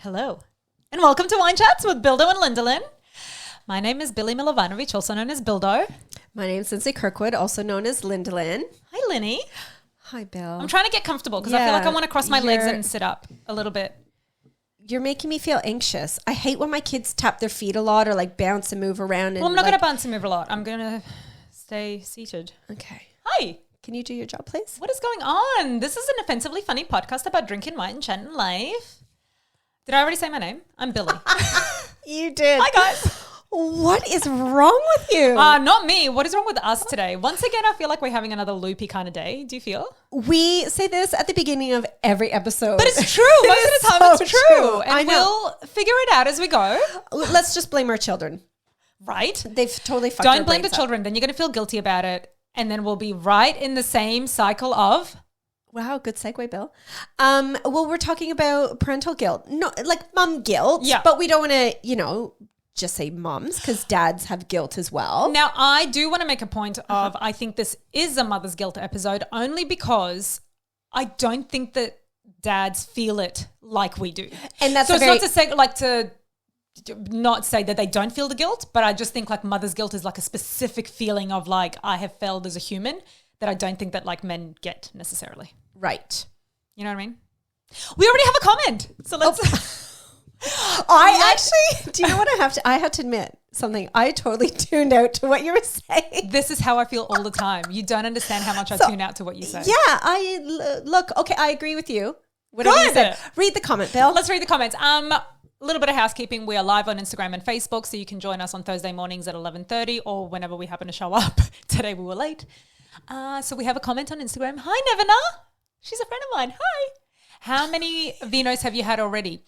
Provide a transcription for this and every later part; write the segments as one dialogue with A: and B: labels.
A: Hello, and welcome to Wine Chats with Bildo and Lindolin. My name is Billy Milovanovic, also known as Bildo.
B: My name's Lindsay Kirkwood, also known as Lindolin.
A: Hi, Linny.
B: Hi, Bill.
A: I'm trying to get comfortable because I feel like I want to cross my legs and sit up a little bit.
B: You're making me feel anxious. I hate when my kids tap their feet a lot or like bounce and move around.
A: Well, I'm not going to bounce and move a lot. I'm going to stay seated.
B: Okay.
A: Hi.
B: Can you do your job, please?
A: What is going on? This is an offensively funny podcast about drinking wine and chatting life. Did I already say my name? I'm Billy.
B: You did.
A: Hi, guys.
B: What is wrong with you?
A: Not me. What is wrong with us today? Once again, I feel like we're having another loopy kind of day. Do you feel?
B: We say this at the beginning of every episode.
A: But it's true. Most of the time
B: so
A: it's true.
B: I
A: And
B: know.
A: we'll figure it out as we go.
B: Let's just blame our children.
A: Right?
B: They've totally fucked our
A: Don't blame the
B: brains up.
A: children. Then you're going to feel guilty about it. And then we'll be right in the same cycle of...
B: Wow, good segue, Bill. Well, we're talking about parental guilt. No, like mom guilt.
A: Yeah.
B: But we don't want to, just say moms because dads have guilt as well.
A: Now, I do want to make a point of I think this is a mother's guilt episode only because I don't think that dads feel it like we do.
B: And that's
A: so it's not to say to not say that they don't feel the guilt, but I just think like mother's guilt is like a specific feeling of like I have failed as a human that I don't think that like men get necessarily.
B: Right.
A: You know what I mean? We already have a comment. So let's...
B: do you know what I have to admit something. I totally tuned out to what you were saying.
A: This is how I feel all the time. You don't understand how much I tune out to what you say.
B: Yeah, look, okay, I agree with you. Whatever you said. Read the comment, Bill.
A: Let's read the comments. A little bit of housekeeping. We are live on Instagram and Facebook, so you can join us on Thursday mornings at 11:30 or whenever we happen to show up. Today we were late. So we have a comment on Instagram. Hi, Nevena. She's a friend of mine. Hi. How many vinos have you had already?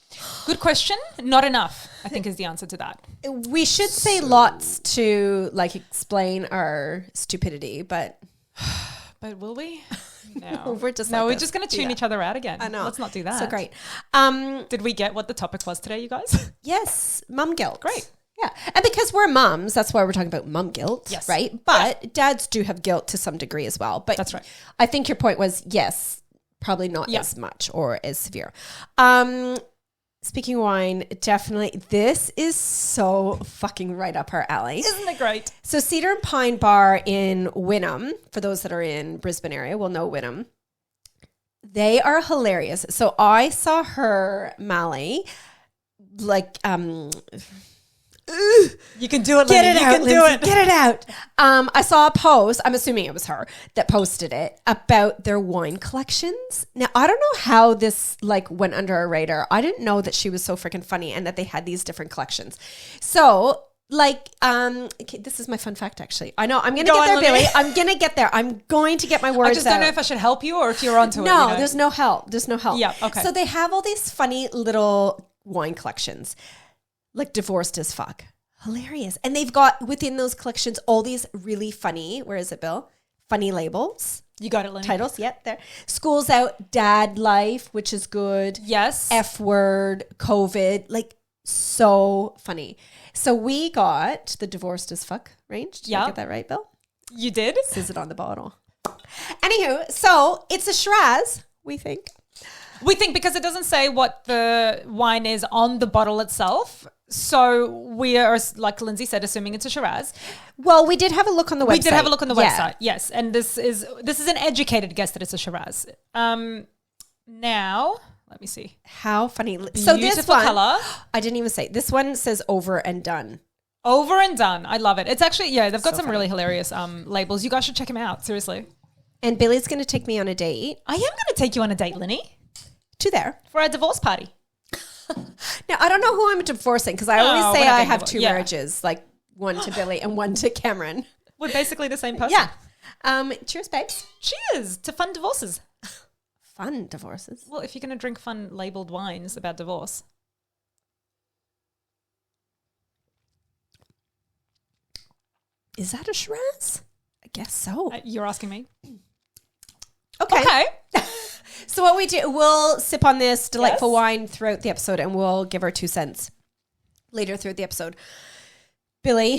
A: Good question. Not enough, I think is the answer to that.
B: We should say lots to like explain our stupidity, but
A: But will we? No.
B: we're just
A: we're just going to tune each other out again.
B: I know.
A: Let's not do that.
B: So great.
A: Did we get what the topic was today, you guys?
B: Yes, mum guilt.
A: Great.
B: Yeah. And because we're mums, that's why we're talking about mum guilt.
A: Yes.
B: Right? But dads do have guilt to some degree as well. But
A: that's right.
B: I think your point was, yes, probably not as much or as severe. Speaking of wine, definitely, this is so fucking right up our alley.
A: Isn't it great?
B: So Cedar and Pine Bar in Wynnum, for those that are in Brisbane area, will know Wynnum. They are hilarious. So I saw her, Mally, like,
A: you can do it,
B: Get
A: Lindsay.
B: it out,
A: You can do it.
B: Get it out. I saw a post, I'm assuming it was her that posted it, about their wine collections. Now, I don't know how this like went under our radar. I didn't know that she was so freaking funny and that they had these different collections. So like, okay, this is my fun fact actually. I know I'm going to get there, Billy. I'm going to get there. I'm going to get my words out.
A: I just don't know if I should help you or if you're onto it.
B: No, there's no help. There's no help.
A: Yeah, okay.
B: So they have all these funny little wine collections. Like divorced as fuck. Hilarious. And they've got within those collections all these really funny, where is it, Bill? Funny labels.
A: You got it, Lindsay.
B: Titles, yeah, there. School's Out, Dad Life, which is good.
A: Yes.
B: F word, COVID, like so funny. So we got the divorced as fuck range. Did I get that right, Bill?
A: You did?
B: Says it on the bottle. Anywho, so it's a Shiraz, we think.
A: We think because it doesn't say what the wine is on the bottle itself. So we are, like Lindsay said, assuming it's a Shiraz.
B: Well, we did have a look on the website.
A: We did have a look on the website, yes. And this is an educated guess that it's a Shiraz. Now, let me see.
B: How funny.
A: Beautiful
B: so this one,
A: color.
B: I didn't even say. This one says over and done.
A: Over and done. I love it. It's actually, they've got
B: So
A: some
B: funny.
A: really hilarious labels. You guys should check them out, seriously.
B: And Billy's going to take me on a date.
A: I am going to take you on a date, Linny.
B: To there.
A: For our divorce party.
B: Now, I don't know who I'm divorcing because I always say
A: whatever
B: I
A: you
B: have
A: want.
B: two marriages, like one to Billy and one to Cameron.
A: We're basically the same person.
B: Yeah. Cheers, babes.
A: Cheers to fun divorces.
B: Fun divorces.
A: Well, if you're going to drink fun labeled wines about divorce.
B: Is that a Shiraz? I guess so.
A: You're asking me?
B: Okay. So what we do, we'll sip on this delightful wine throughout the episode and we'll give our 2 cents later throughout the episode. Billy,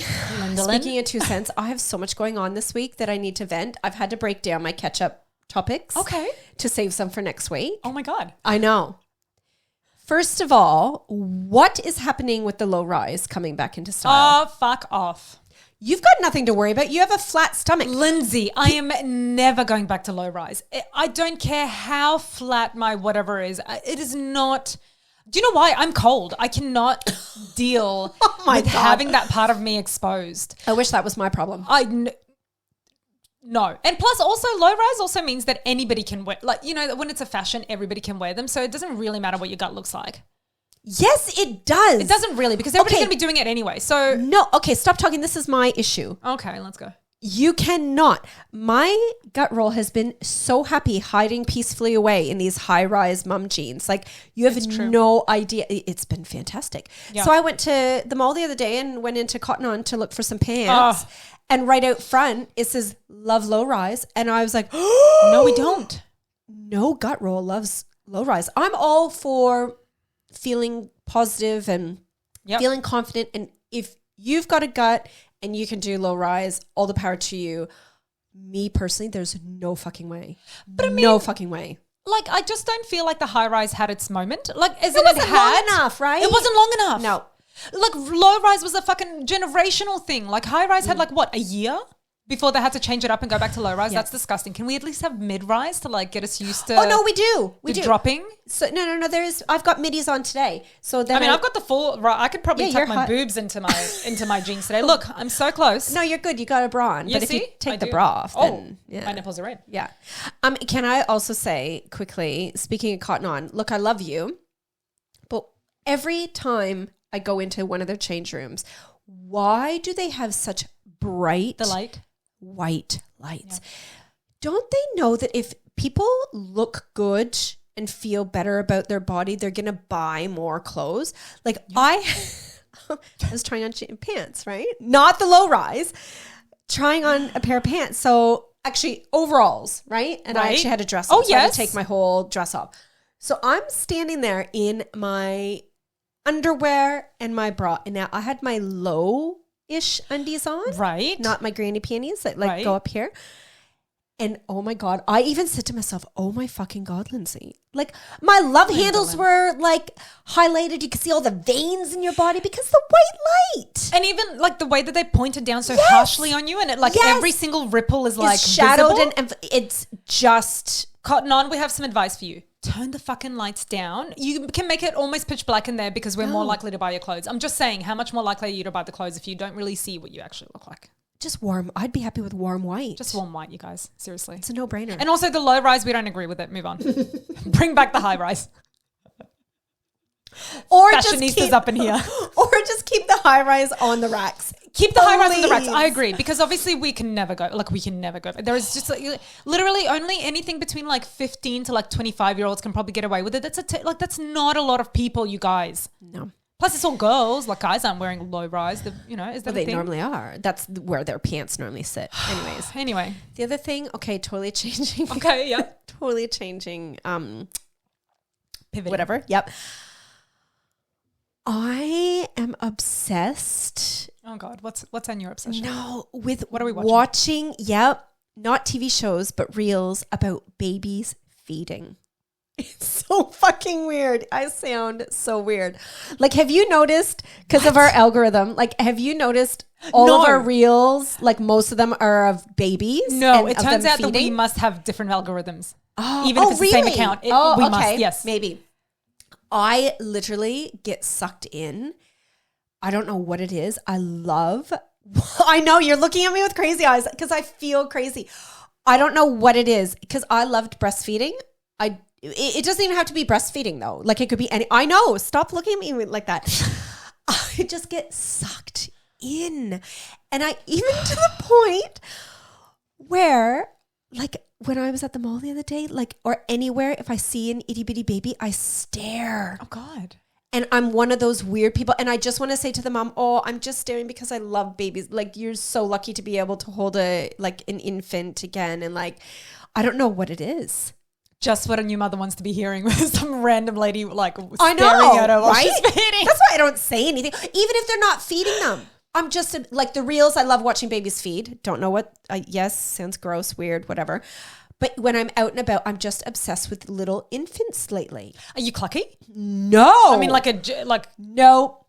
B: speaking of 2 cents, I have so much going on this week that I need to vent. I've had to break down my catch-up topics
A: Okay.
B: to save some for next week.
A: Oh my God.
B: I know. First of all, what is happening with the low rise coming back into style?
A: Oh, fuck off.
B: You've got nothing to worry about. You have a flat stomach.
A: Lindsay, I am never going back to low rise. I don't care how flat my whatever is. It is not. Do you know why? I'm cold. I cannot deal with having that part of me exposed.
B: I wish that was my problem.
A: No. And plus also low rise also means that anybody can wear, like, you know, when it's a fashion, everybody can wear them. So it doesn't really matter what your gut looks like.
B: Yes, it does.
A: It doesn't really, because everybody's going to be doing it anyway. So
B: no, okay, stop talking. This is my issue.
A: Okay, let's go.
B: You cannot. My gut roll has been so happy hiding peacefully away in these high-rise mum jeans. Like, you have no idea. It's been fantastic. Yeah. So I went to the mall the other day and went into Cotton On to look for some pants. Oh. And right out front, it says, love low rise. And I was like,
A: no, we don't.
B: No gut roll loves low rise. I'm all for feeling positive and feeling confident. And if you've got a gut and you can do low rise, all the power to you. Me personally, there's no fucking way. But I mean, no fucking way.
A: Like, I just don't feel like the high rise had its moment. Like,
B: it wasn't long enough, right?
A: It wasn't long enough.
B: No.
A: Like, low rise was a fucking generational thing. Like, high rise had like what, a year before they had to change it up and go back to low rise? That's disgusting. Can we at least have mid rise to like get us used to?
B: Oh no, we do. We do
A: dropping.
B: So no. There is. I've got middies on today. So then
A: I've got the full. Right, I could probably tuck my boobs into my jeans today. Look, I'm so close.
B: No, you're good. You got a bra on. But if you take the bra off, then
A: my nipples are red.
B: Yeah. Can I also say quickly? Speaking of Cotton On, look, I love you, but every time I go into one of their change rooms, why do they have such bright white lights? Yeah. Don't they know that if people look good and feel better about their body, they're going to buy more clothes? Like I was trying on pants, right? Not the low rise, trying on a pair of pants. So actually overalls, right? And I actually had a dress on. So I had to take my whole dress off. So I'm standing there in my underwear and my bra. And now I had my low-ish undies on.
A: Right.
B: Not my granny panties that go up here. And oh my God, I even said to myself, oh my fucking God, Lindsay. Like my love handles were like highlighted. You could see all the veins in your body because the white light.
A: And even like the way that they pointed down so harshly on you, and it like every single ripple is like
B: shadowed
A: visible.
B: And it's just
A: Cotton On. We have some advice for you. Turn the fucking lights down. You can make it almost pitch black in there because we're more likely to buy your clothes. I'm just saying, how much more likely are you to buy the clothes if you don't really see what you actually look like?
B: Just warm. I'd be happy with warm white.
A: Just warm white, you guys. Seriously.
B: It's a no-brainer.
A: And also the low rise, we don't agree with it. Move on. Bring back the high rise.
B: Or
A: fashionistas up in here.
B: Or just keep the high rise on the racks.
A: Keep the high rise on the racks. I agree, because obviously we can never go. There is just like, literally only anything between like 15 to like 25-year-olds can probably get away with it. That's not a lot of people, you guys.
B: No.
A: Plus, it's all girls. Like, guys aren't wearing low rise. Is that a thing?
B: They normally are. That's where their pants normally sit. Anyways.
A: Anyway.
B: The other thing, totally changing.
A: Okay, yeah.
B: Totally changing.
A: Pivot.
B: Whatever. Yep. I am obsessed.
A: Oh God, what's on your obsession?
B: No, with
A: what are we
B: watching? Not TV shows, but reels about babies feeding. It's so fucking weird. I sound so weird. Like, have you noticed, because of our algorithm, like, have you noticed all of our reels, like most of them are of babies?
A: No, it turns out that we must have different algorithms. Even if it's the same account. We must, yes.
B: Maybe. I literally get sucked in. I don't know what it is. I know you're looking at me with crazy eyes because I feel crazy. I don't know what it is because I loved breastfeeding. It doesn't even have to be breastfeeding though. Like it could be any. I know. Stop looking at me like that. I just get sucked in, and I even to the point where, like, when I was at the mall the other day, like, or anywhere, if I see an itty bitty baby, I stare.
A: Oh God.
B: And I'm one of those weird people. And I just want to say to the mom, I'm just staring because I love babies. Like, you're so lucky to be able to hold an infant again. And like, I don't know what it is.
A: Just what a new mother wants to be hearing with some random lady like staring
B: at
A: her while
B: right?
A: she's feeding.
B: That's why I don't say anything. Even if they're not feeding them. I'm just like the reels. I love watching babies feed. Don't know what, yes, sounds gross, weird, whatever. But when I'm out and about, I'm just obsessed with little infants lately.
A: Are you clucky?
B: No.
A: I mean,
B: No,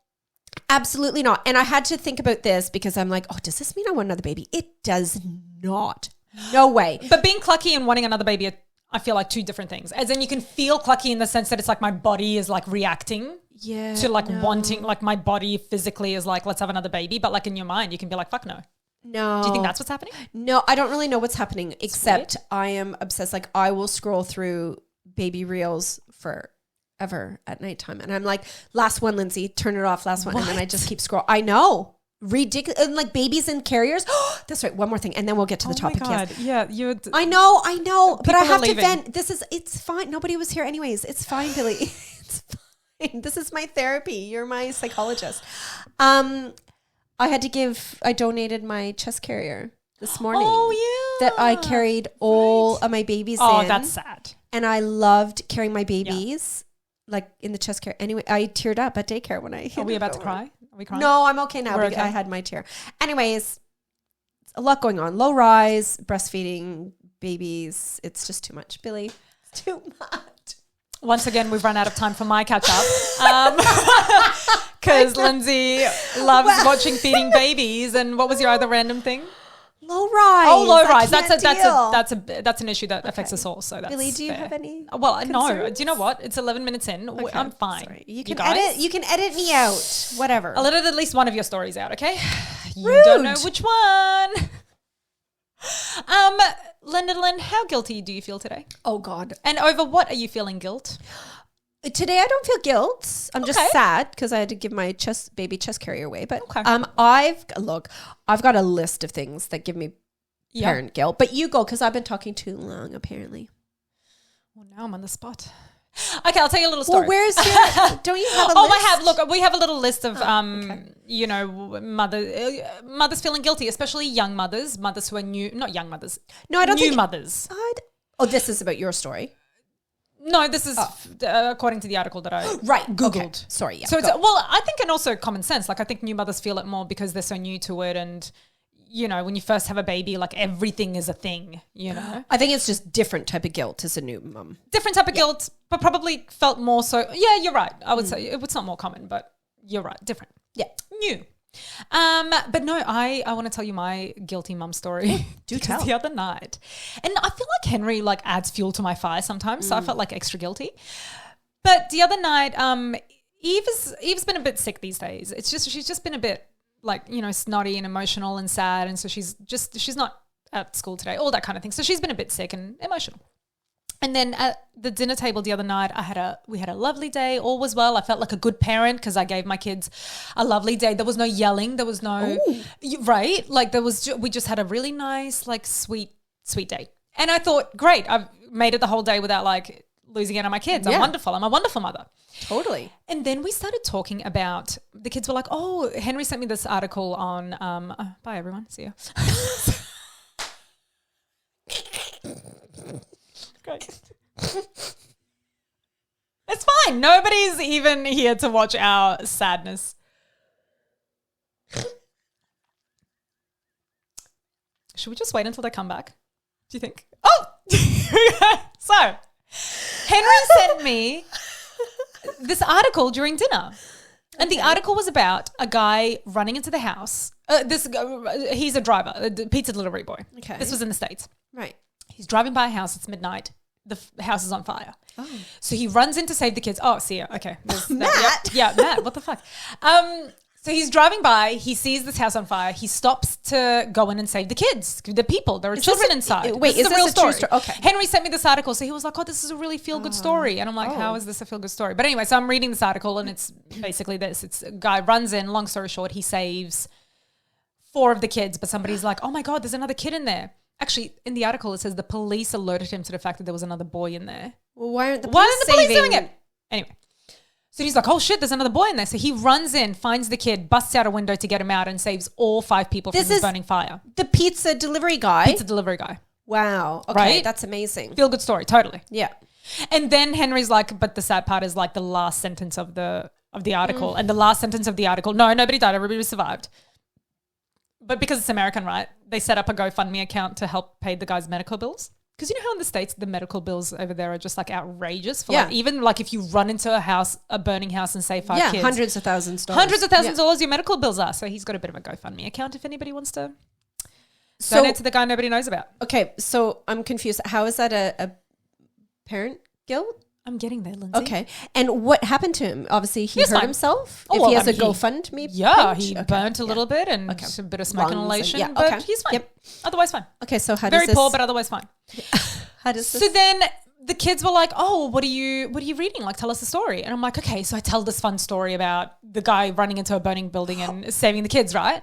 B: absolutely not. And I had to think about this because I'm like, oh, does this mean I want another baby? It does not. No way.
A: But being clucky and wanting another baby, I feel like two different things. As in, you can feel clucky in the sense that it's like my body is like reacting to like wanting, like my body physically is like, let's have another baby. But like in your mind, you can be like, fuck no.
B: No.
A: Do you think that's what's happening?
B: No, I don't really know what's happening, except I am obsessed. Like I will scroll through baby reels forever at nighttime. And I'm like, last one, Lindsay, turn it off, last one.
A: What?
B: And then I just keep scrolling. I know. Ridiculous. And like babies and carriers. That's right. One more thing. And then we'll get to the topic.
A: Oh my God.
B: Yes.
A: Yeah.
B: I know. But I have to
A: leaving.
B: vent. It's fine. Nobody was here anyways. It's fine, Billy. It's fine. This is my therapy. You're my psychologist. I donated my chest carrier this morning.
A: Oh, yeah.
B: That I carried all of my babies in.
A: Oh, that's sad.
B: And I loved carrying my babies like in the chest carrier. Anyway, I teared up at daycare when I
A: Are we about to cry? Are we crying?
B: No, I'm okay now.
A: We're
B: Because
A: okay.
B: I had my tear. Anyways, a lot going on. Low rise, breastfeeding, babies. It's just too much, Billy. It's too much.
A: Once again, we've run out of time for my catch up because Lindsay loves watching feeding babies. And what was your other random thing?
B: Low rise.
A: Oh, low
B: I
A: rise.
B: can't deal.
A: That's an issue that affects us all. So that's
B: Billy, do you
A: fair.
B: have any?
A: Well, no.
B: concerns?
A: Do you know what? It's 11 minutes in.
B: Okay,
A: I'm fine.
B: Sorry. You can
A: guys?
B: edit. You can edit me out. Whatever.
A: I'll edit at least one of your stories out. Okay. You
B: Rude.
A: don't know which one. Lynn, how guilty do you feel today?
B: Oh God.
A: And over what are you feeling guilt?
B: Today I don't feel guilt. I'm just
A: Okay.
B: sad because I had to give my baby chest carrier away. But
A: Okay.
B: I've got a list of things that give me parent guilt. But you go because I've been talking too long apparently.
A: Well, now I'm on the spot. Okay, I'll tell you a little story.
B: Well, where's your? Don't you have a list?
A: I have. Look, we have a little list of,
B: okay.
A: mothers feeling guilty, especially young mothers who are new, not young mothers.
B: No, I don't
A: new
B: think
A: mothers.
B: Oh, this is about your story.
A: No, this is according to the article that I Googled.
B: Okay. Sorry, yeah.
A: So it's, well, I think, and also common sense. Like I think new mothers feel it more because they're so new to it, and when you first have a baby, like everything is a thing.
B: I think it's just different type of guilt as a new mum.
A: Different type of guilt, but probably felt more so. Yeah, you're right. I would say it's not more common, but you're right. Different.
B: Yeah.
A: New. But no, I want to tell you my guilty mum story.
B: Do tell.
A: The other night, and I feel like Henry like adds fuel to my fire sometimes, so I felt like extra guilty. But the other night, Eve's been a bit sick these days. She's just been a bit like snotty and emotional and sad, and so she's not at school today, all that kind of thing. So she's been a bit sick and emotional. And then at the dinner table the other night, we had a lovely day. All was well. I felt like a good parent because I gave my kids a lovely day. There was no yelling. There was no right. Like we just had a really nice, like sweet day. And I thought, great, I've made it the whole day without like losing out on my kids. I'm wonderful. I'm a wonderful mother.
B: Totally.
A: And then we started talking about, the kids were like, oh, Henry sent me this article on, bye everyone. See ya. Great. It's fine. Nobody's even here to watch our sadness. Should we just wait until they come back? Do you think? Oh! So, Henry sent me this article during dinner. And the article was about a guy running into the house. He's a driver, a pizza delivery boy.
B: Okay.
A: This was in the States.
B: Right.
A: He's driving by a house. It's midnight. The house is on fire.
B: Oh.
A: So he runs in to save the kids. Oh, see ya. Okay.
B: Matt?
A: Yeah, Matt. What the fuck? So he's driving by. He sees this house on fire. He stops to go in and save the kids, the people. There are children inside.
B: Wait,
A: this
B: is this a true story? Okay.
A: Henry sent me this article. So he was like, oh, this is a really feel-good story. And I'm like, how is this a feel-good story? But anyway, so I'm reading this article and it's basically this. It's a guy runs in, long story short, he saves 4 of the kids, but somebody's like, oh my God, there's another kid in there. Actually, in the article, it says the police alerted him to the fact that there was another boy in there.
B: Well, why aren't the police
A: doing it? Anyway. So he's like, oh shit, there's another boy in there. So he runs in, finds the kid, busts out a window to get him out and saves all 5 people from this burning fire.
B: The pizza delivery guy?
A: Pizza delivery guy.
B: Wow. Okay,
A: Right?
B: that's amazing.
A: Feel good story, totally.
B: Yeah.
A: And then Henry's like, but the sad part is like the last sentence of the article. And the last sentence of the article, no, nobody died, everybody survived. But because it's American, right? They set up a GoFundMe account to help pay the guy's medical bills. because you know how in the States the medical bills over there are just like outrageous for
B: Yeah.
A: like even like if you run into a burning house and say 5 kids.
B: hundreds of thousands of
A: dollars your medical bills are. So he's got a bit of a GoFundMe account if anybody wants to
B: So
A: donate to the guy nobody knows about.
B: okay, so I'm confused. How is that a parent guilt?
A: I'm getting there, Lindsay.
B: Okay, and what happened to him? Obviously, he
A: He's
B: hurt
A: fine.
B: himself.
A: Oh,
B: If
A: well,
B: he has
A: I
B: a
A: mean,
B: GoFundMe,
A: Yeah,
B: page?
A: he
B: Okay,
A: burnt a
B: yeah.
A: little bit and
B: Okay.
A: a bit of smoke
B: Lungs and-
A: inhalation,
B: yeah,
A: but
B: okay.
A: he's fine.
B: Yep.
A: Otherwise fine.
B: Okay, so how
A: Very
B: does this?
A: poor, but otherwise fine.
B: How does this?
A: So then the kids were like, "Oh, what are you reading? Like, tell us a story." And I'm like, "Okay." So I tell this fun story about the guy running into a burning building and saving the kids, right?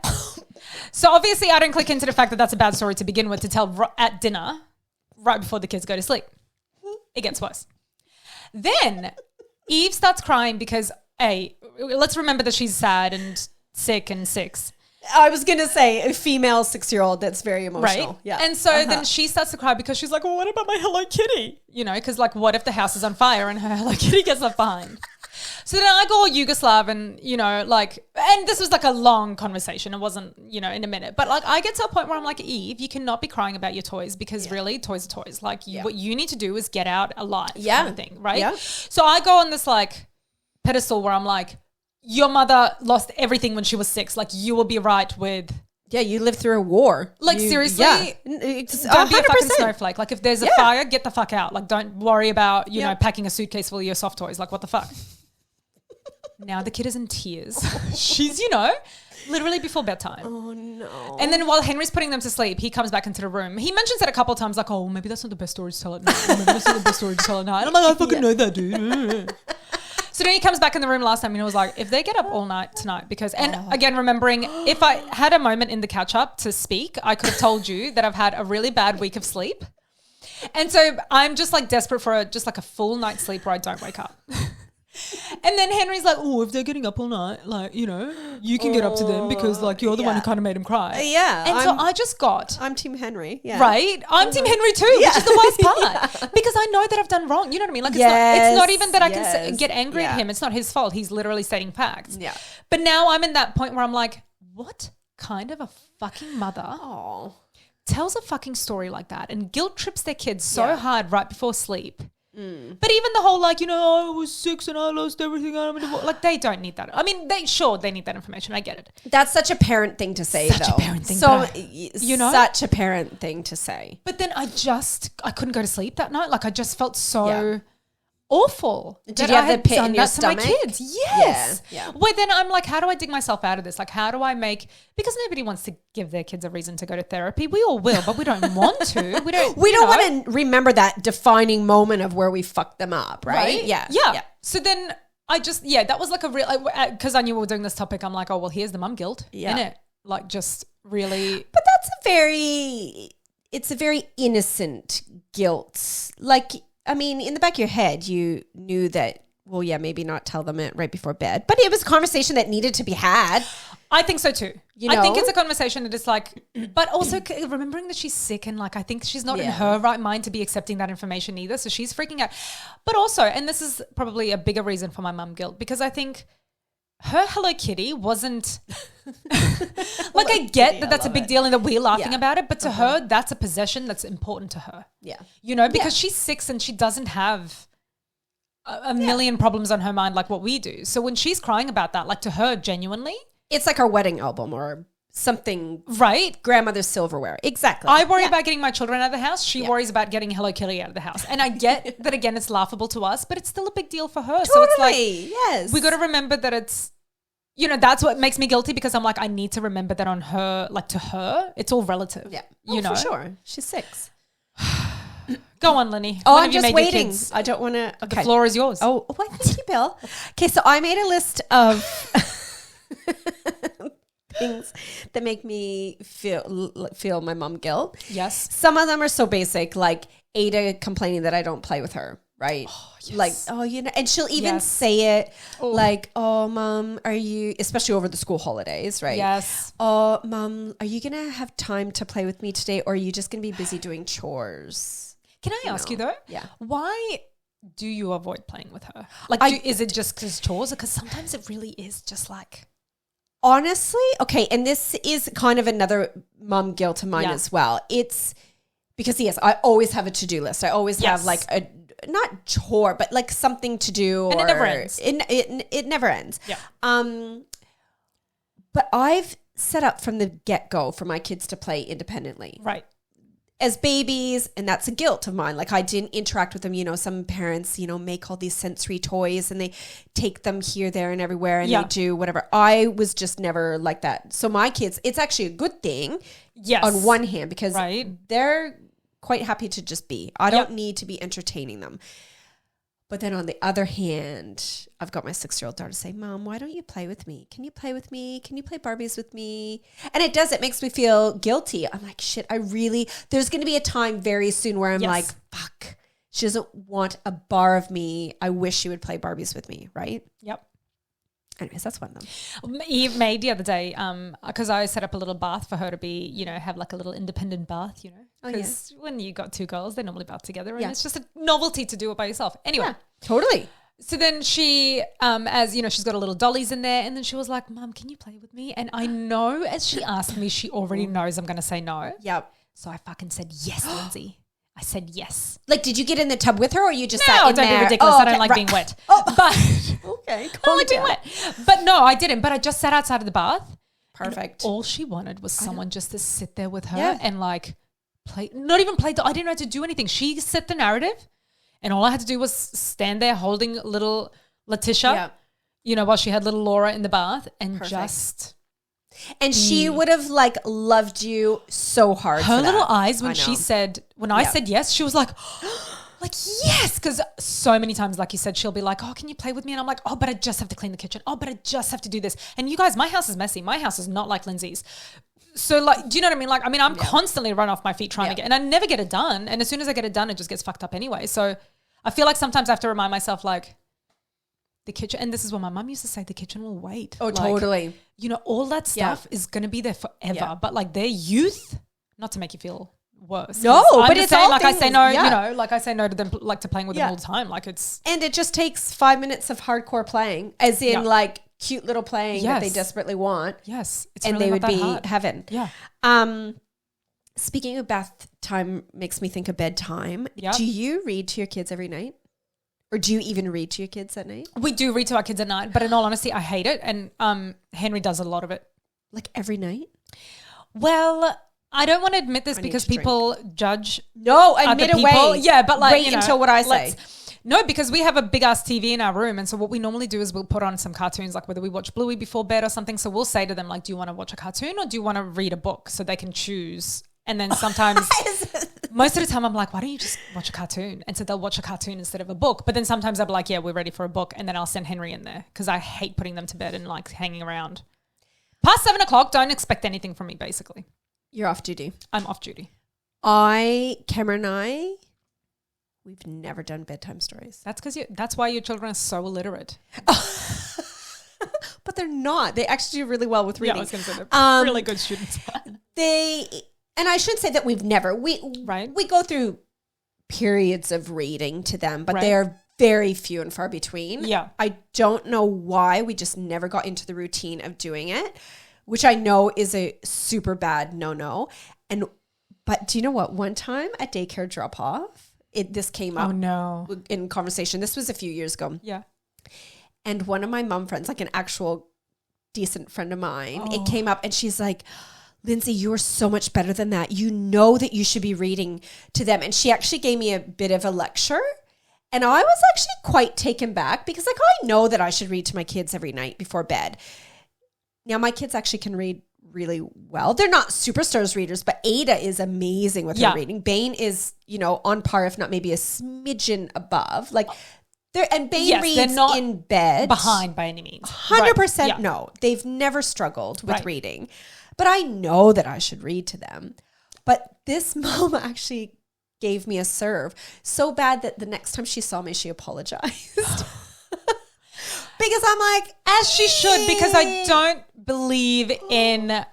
A: So obviously, I don't click into the fact that that's a bad story to begin with to tell at dinner, right before the kids go to sleep. It gets worse. Then Eve starts crying because let's remember that she's sad and sick and 6.
B: I was gonna say a female 6-year-old that's very emotional.
A: Right?
B: Yeah.
A: And so then she starts to cry because she's like, well, what about my Hello Kitty? You know, because like what if the house is on fire and her Hello Kitty gets left behind? So then I go all Yugoslav and, you know, like, and this was like a long conversation. It wasn't, you know, in a minute. But like I get to a point where I'm like, Eve, you cannot be crying about your toys because really toys are toys. Like what you need to do is get out alive kind of thing, right?
B: Yeah.
A: So I go on this like pedestal where I'm like, your mother lost everything when she was 6. Like you will be right with...
B: Yeah, you lived through a war.
A: Like seriously,
B: It's
A: don't be a fucking
B: 100%.
A: snowflake. Like if there's a fire, get the fuck out. Like don't worry about, you know, packing a suitcase full of your soft toys. Like what the fuck? Now the kid is in tears. She's, you know, literally before bedtime.
B: Oh no.
A: And then while Henry's putting them to sleep, he comes back into the room. He mentions it a couple of times like, oh, maybe that's not the best story to tell at night. Or maybe that's not the best story to tell at night. And I'm like, I fucking know that, dude. So then he comes back in the room last time and he was like, if they get up all night tonight, because, and again, remembering if I had a moment in the catch up to speak, I could have told you that I've had a really bad week of sleep. And so I'm just like desperate for just like a full night's sleep where I don't wake up. And then Henry's like, oh, if they're getting up all night, like, you know, you can get up to them because like you're the one who kind of made him cry.
B: Yeah.
A: And so I just got...
B: I'm Team Henry. Yeah.
A: Right? I'm Team Henry too, which is the worst part. Because I know that I've done wrong. You know what I mean? Like it's not even that I can get angry at him. It's not his fault. He's literally stating facts.
B: Yeah.
A: But now I'm in that point where I'm like, what kind of a fucking mother tells a fucking story like that and guilt trips their kids so hard right before sleep? But even the whole like, you know, I was 6 and I lost everything. Like they don't need that. I mean, they need that information. I get it.
B: That's such a parent thing to say,
A: Such
B: though.
A: a parent thing,
B: So,
A: you know?
B: such a parent thing to say.
A: But then I couldn't go to sleep that night. Like I just felt so awful.
B: Did
A: that
B: you have
A: I had
B: the pit
A: done
B: in your
A: that to my
B: stomach?
A: kids? Yes.
B: Yeah.
A: Well, then I'm like, how do I dig myself out of this? Like, how do I because nobody wants to give their kids a reason to go to therapy. We all will, but we don't want to. We don't
B: want to remember that defining moment of where we fucked them up, right?
A: Yeah. So then I just, that was like a real, because I knew we were doing this topic. I'm like, oh, well, here's the mum guilt, innit? Like just really.
B: But that's it's a very innocent guilt. Like, I mean, in the back of your head, you knew that, well, yeah, maybe not tell them it right before bed. But it was a conversation that needed to be had.
A: I think so too.
B: You know?
A: I think it's a conversation that is like, but also remembering that she's sick and like, I think she's not in her right mind to be accepting that information either. So she's freaking out. But also, and this is probably a bigger reason for my mum guilt, because I think her Hello Kitty wasn't like I get that that's a big deal and that we're laughing about it, but to her that's a possession that's important to her.
B: Yeah.
A: You know, because she's 6 and she doesn't have a million problems on her mind like what we do. So when she's crying about that, like to her genuinely,
B: it's like our wedding album or something,
A: right?
B: Grandmother's silverware. Exactly.
A: I worry about getting my children out of the house. She worries about getting Hello Kitty out of the house. And I get that, again, it's laughable to us, but it's still a big deal for her.
B: Totally.
A: So it's like,
B: yes.
A: we got to remember that it's, you know, that's what makes me guilty, because I'm like, I need to remember that on her, like to her, it's all relative.
B: Yeah.
A: You know?
B: For sure. She's 6.
A: Go on, Lenny.
B: Oh,
A: When
B: I'm
A: have you
B: just
A: made your
B: waiting.
A: kids?
B: I don't want to. Okay.
A: The floor is yours.
B: Oh, well, thank you, Bill. Okay, so I made a list of things that make me feel my mom guilt.
A: Yes.
B: Some of them are so basic, like Ada complaining that I don't play with her, right? Oh, yes. Like, oh, you know, and she'll even say it like, oh, Mom, are you, especially over the school holidays, right?
A: Yes.
B: Oh, Mom, are you going to have time to play with me today, or are you just going to be busy doing chores?
A: Can I ask you though?
B: Yeah.
A: Why do you avoid playing with her? Like, is it just because chores? Because sometimes it really is just like...
B: Honestly, okay, and this is kind of another mum guilt of mine as well. It's Because yes, I always have a to-do list. I always have
A: Yes.
B: like a, not chore, but like something to do.
A: And it
B: or
A: never ends.
B: It never ends.
A: Yeah.
B: But I've set up from the get-go for my kids to play independently.
A: Right.
B: As babies, and that's a guilt of mine. Like I didn't interact with them. You know, some parents, you know, make all these sensory toys and they take them here, there, and everywhere, and
A: Yeah.
B: they do whatever. I was just never like that. So my kids, it's actually a good thing
A: Yes.
B: on one hand because
A: Right.
B: they're quite happy to just be. I don't
A: Yep.
B: need to be entertaining them. But then on the other hand, I've got my 6-year-old daughter say, Mom, why don't you play with me? Can you play with me? Can you play Barbies with me? And it makes me feel guilty. I'm like, shit, there's going to be a time very soon where I'm
A: Yes.
B: like, fuck, she doesn't want a bar of me. I wish she would play Barbies with me, right?
A: Yep.
B: Anyways, that's one of them.
A: Eve made the other day, because I set up a little bath for her to be, have like a little independent bath,
B: Oh, yeah.
A: because when you got two girls, they normally bath together, and
B: Yeah.
A: it's just a novelty to do it by yourself. Anyway,
B: Yeah, totally.
A: so then she, as you know, she's got a little dollies in there, and then she was like, Mom, can you play with me? And I know as she asked me, she already knows I'm going to say no.
B: Yep.
A: So I fucking said yes, Lindsay. I said yes.
B: Like, did you get in the tub with her or you just
A: No,
B: sat in
A: don't
B: there?
A: be ridiculous. I don't
B: okay,
A: like
B: right.
A: being wet.
B: Oh.
A: But
B: Okay,
A: I don't like being wet. But no, I didn't. But I just sat outside of the bath.
B: Perfect.
A: All she wanted was someone just to sit there with her
B: Yeah.
A: and like play, not even play. I didn't have to do anything. She set the narrative, and all I had to do was stand there holding little Letitia,
B: Yeah.
A: while she had little Laura in the bath, and
B: Perfect.
A: just
B: And she would have like loved you so hard.
A: her
B: for
A: little
B: that.
A: eyes
B: I
A: when she
B: know.
A: said, when I
B: Yeah.
A: said yes, she was like, like, yes. Because so many times, like you said, she'll be like, oh, can you play with me? And I'm like, oh, but I just have to clean the kitchen. Oh, but I just have to do this. And you guys, my house is messy. My house is not like Lindsay's. So like, do you know what I mean? Like, I'm constantly run off my feet trying to get, and I never get it done. And as soon as I get it done, it just gets fucked up anyway. So I feel like sometimes I have to remind myself, like, the kitchen, and this is what my mum used to say, the kitchen will wait.
B: Oh,
A: Like,
B: totally.
A: all that stuff is going to be there forever.
B: Yeah.
A: But like their youth, not to make you feel worse.
B: No,
A: 'cause I'm
B: but
A: the
B: it's
A: same.
B: all
A: Like I say
B: things-
A: no,
B: yeah.
A: like I say no to them, like to playing with
B: Yeah.
A: them all the time. Like it's
B: And it just takes 5 minutes of hardcore playing, as in
A: Yeah.
B: like cute little playing that they
A: Yes.
B: desperately want,
A: yes, it's
B: and
A: really
B: they
A: not
B: would
A: that
B: be
A: hard.
B: heaven.
A: Yeah.
B: Speaking of bath time, makes me think of bedtime.
A: Yeah.
B: Do you read to your kids every night, or do you even read to your kids at night?
A: We do read to our kids at night, but in all honesty, I hate it, and Henry does a lot of it.
B: Like every night?
A: Well, I don't want to admit this
B: I need
A: because
B: to drink.
A: people judge
B: No,
A: other
B: admit
A: people.
B: away.
A: Yeah, but like
B: wait until what I say.
A: No, because we have a big ass TV in our room, and so what we normally do is we'll put on some cartoons, like whether we watch Bluey before bed or something. So we'll say to them like, "Do you want to watch a cartoon or do you want to read a book?" So they can choose. And then sometimes, most of the time, I'm like, "Why don't you just watch a cartoon?" And so they'll watch a cartoon instead of a book. But then sometimes I'll be like, "Yeah, we're ready for a book," and then I'll send Henry in there because I hate putting them to bed and like hanging around. Past 7 o'clock, don't expect anything from me. Basically,
B: You're off duty.
A: I'm off duty.
B: Cameron and I, we've never done bedtime stories.
A: That's why your children are so illiterate.
B: But they're not. They actually do really well with reading.
A: Yeah, I was going to say they're really good students.
B: And I should say that we've never,
A: Right.
B: we go through periods of reading to them, but
A: Right.
B: they are very few and far between.
A: Yeah.
B: I don't know why we just never got into the routine of doing it, which I know is a super bad no. But do you know what? One time at daycare drop off, this came up
A: Oh no.
B: in conversation. This was a few years ago.
A: Yeah.
B: And one of my mom friends, like an actual decent friend of mine, it came up and she's like, Lindsay, you are so much better than that. You know that you should be reading to them. And she actually gave me a bit of a lecture. And I was actually quite taken back because like I know that I should read to my kids every night before bed. Now my kids actually can read really well. They're not superstars readers, but Ada is amazing with her reading. Bane is, on par, if not maybe a smidgen above. Like Bane
A: Yes, they're
B: reads
A: not
B: in bed.
A: Behind by any means.
B: 100%
A: Right. Yeah.
B: no. They've never struggled with
A: Right.
B: reading. But I know that I should read to them. But this mom actually gave me a serve so bad that the next time she saw me, she apologized. Because I'm like,
A: As she should, because I don't believe in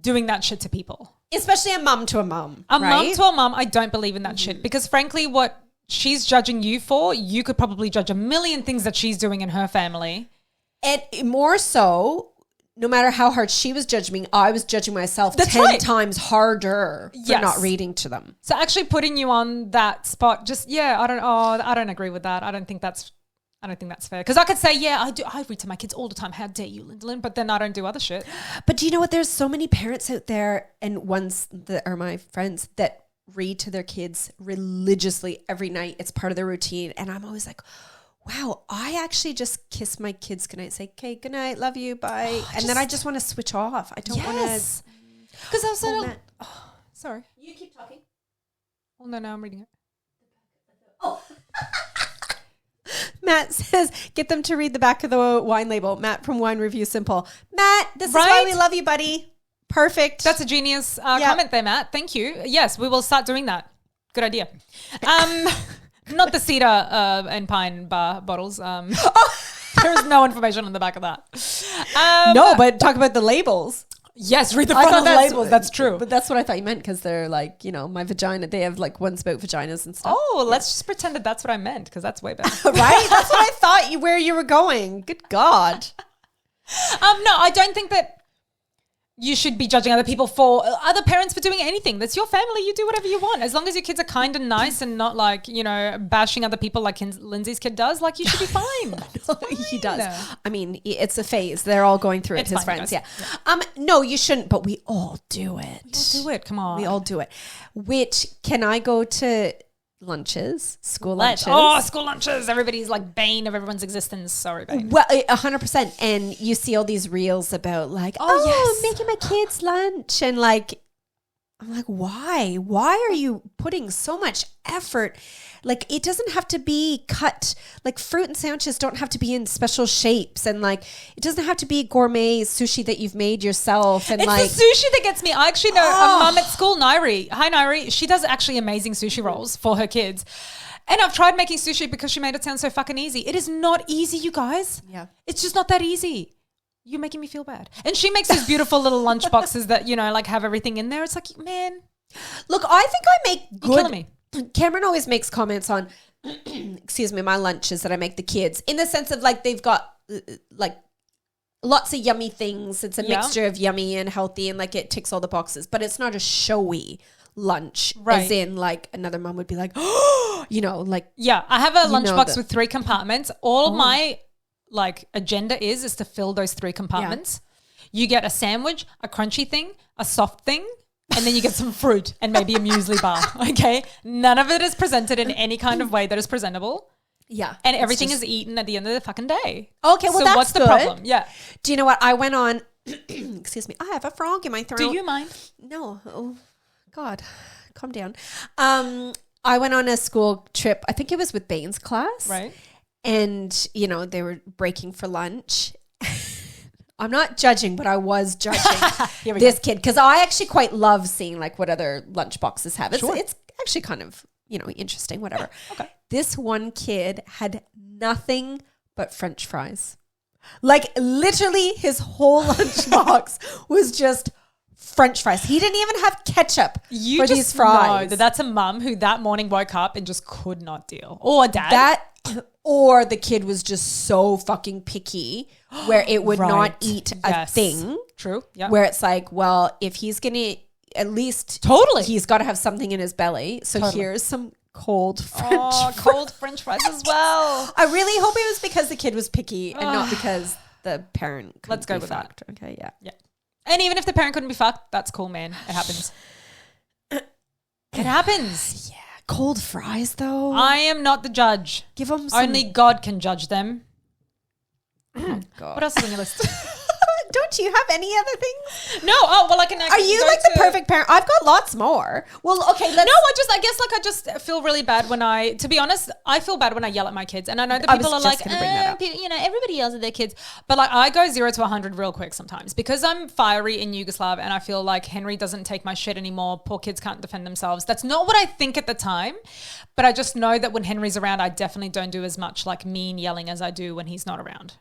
A: doing that shit to people.
B: especially a mum to a mum.
A: A mum
B: right?
A: to a mum, I don't believe in that shit. Because frankly, what she's judging you for, you could probably judge a million things that she's doing in her family.
B: And more so, no matter how hard she was judging me, I was judging myself
A: That's
B: 10
A: right.
B: times harder for
A: Yes.
B: not reading to them.
A: So actually putting you on that spot, just I don't agree with that. I don't think that's fair. Because I could say, I read to my kids all the time. How dare you, Lyndalyn? But then I don't do other shit.
B: But do you know what? There's so many parents out there, and ones that are my friends, that read to their kids religiously every night. It's part of their routine. And I'm always like, wow, I actually just kiss my kids goodnight, say, okay, good night, love you, bye. And then I just want to switch off. I don't want to.
A: Because I was like, sorry.
B: You keep talking.
A: Oh, no, I'm reading it.
B: Oh. Matt says, get them to read the back of the wine label. Matt from Wine Review Simple. Matt, this is why we love you, buddy. Perfect.
A: That's a genius comment there, Matt. Thank you. Yes, we will start doing that. Good idea. Not the cedar and pine bar bottles. There is no information on the back of that.
B: No, but talk about the labels.
A: Yes, read the front of the labels. That's true.
B: But that's what I thought you meant, because they're like, my vagina. They have like ones about vaginas and stuff.
A: Oh, let's just pretend that that's what I meant, because that's way better.
B: Right? That's what I thought where you were going. Good God.
A: No, I don't think that you should be judging other parents for doing anything. That's your family. You do whatever you want. As long as your kids are kind and nice and not like, bashing other people like Lindsay's kid does, like you should be fine.
B: He does. I mean, it's a phase. They're all going through it, his friends. Yeah. No, you shouldn't, but we all do it.
A: We all do it. Come on.
B: We all do it. Which, can I go to lunches, school lunches?
A: Oh, school lunches. Everybody's like bane of everyone's existence. Sorry, bane.
B: Well, 100%. And you see all these reels about like, making my kids lunch. And like, I'm like, why? Why are you putting so much effort? Like, it doesn't have to be cut. Like, fruit and sandwiches don't have to be in special shapes. And like, it doesn't have to be gourmet sushi that you've made yourself. And
A: it's
B: like,
A: the sushi that gets me. I actually know a mum at school, Nairi. Hi, Nairi. She does actually amazing sushi rolls for her kids. And I've tried making sushi because she made it sound so fucking easy. It is not easy, you guys.
B: Yeah.
A: It's just not that easy. You're making me feel bad. And she makes these beautiful little lunch boxes that, like have everything in there. It's like, man.
B: Look, I think I make good.
A: You're killing me.
B: Cameron always makes comments on, excuse me, my lunches that I make the kids, in the sense of like they've got like lots of yummy things. It's a mixture of yummy and healthy, and like it ticks all the boxes, but it's not a showy lunch, as in like another mom would be like, like.
A: Yeah, I have a lunchbox with 3 compartments. All my like agenda is to fill those 3 compartments. Yeah. You get a sandwich, a crunchy thing, a soft thing, and then you get some fruit and maybe a muesli bar, okay? None of it is presented in any kind of way that is presentable.
B: Yeah.
A: And everything is eaten at the end of the fucking day.
B: Okay, well,
A: so
B: that's
A: what's the
B: good.
A: problem? Yeah.
B: Do you know what? I went on, excuse me, I have a frog in my throat.
A: Do you mind?
B: No. Oh, God. Calm down. I went on a school trip. I think it was with Bain's class.
A: Right.
B: And, they were breaking for lunch. I'm not judging, but I was judging this kid, because I actually quite love seeing like what other lunch boxes have. It's actually kind of, interesting, whatever.
A: Okay.
B: This one kid had nothing but French fries. Like literally his whole lunch box was just French fries. He didn't even have ketchup for these fries.
A: Know that that's a mum who that morning woke up and just could not deal. Or a dad.
B: Or the kid was just so fucking picky where it would not eat a thing.
A: True. Yeah.
B: Where it's like, well, if he's going to at least he's got to have something in his belly. So here's some cold
A: cold French fries as well.
B: I really hope it was because the kid was picky and not because the parent couldn't
A: Let's go
B: be
A: with
B: fucked.
A: that.
B: Okay, yeah.
A: Yeah. And even if the parent couldn't be fucked, that's cool, man. It happens. It happens.
B: Yeah. Cold fries, though.
A: I am not the judge.
B: Give them some.
A: Only God can judge them.
B: Oh, God.
A: What else is on your list?
B: Don't you have any other things?
A: No. Oh, well, I can.
B: Are you like the perfect parent? I've got lots more. Well, okay.
A: No, I just feel really bad when to be honest, I feel bad when I yell at my kids. And I know that people are like, everybody yells at their kids. But like, I go 0 to 100 real quick sometimes because I'm fiery in Yugoslav and I feel like Henry doesn't take my shit anymore. Poor kids can't defend themselves. That's not what I think at the time. But I just know that when Henry's around, I definitely don't do as much like mean yelling as I do when he's not around.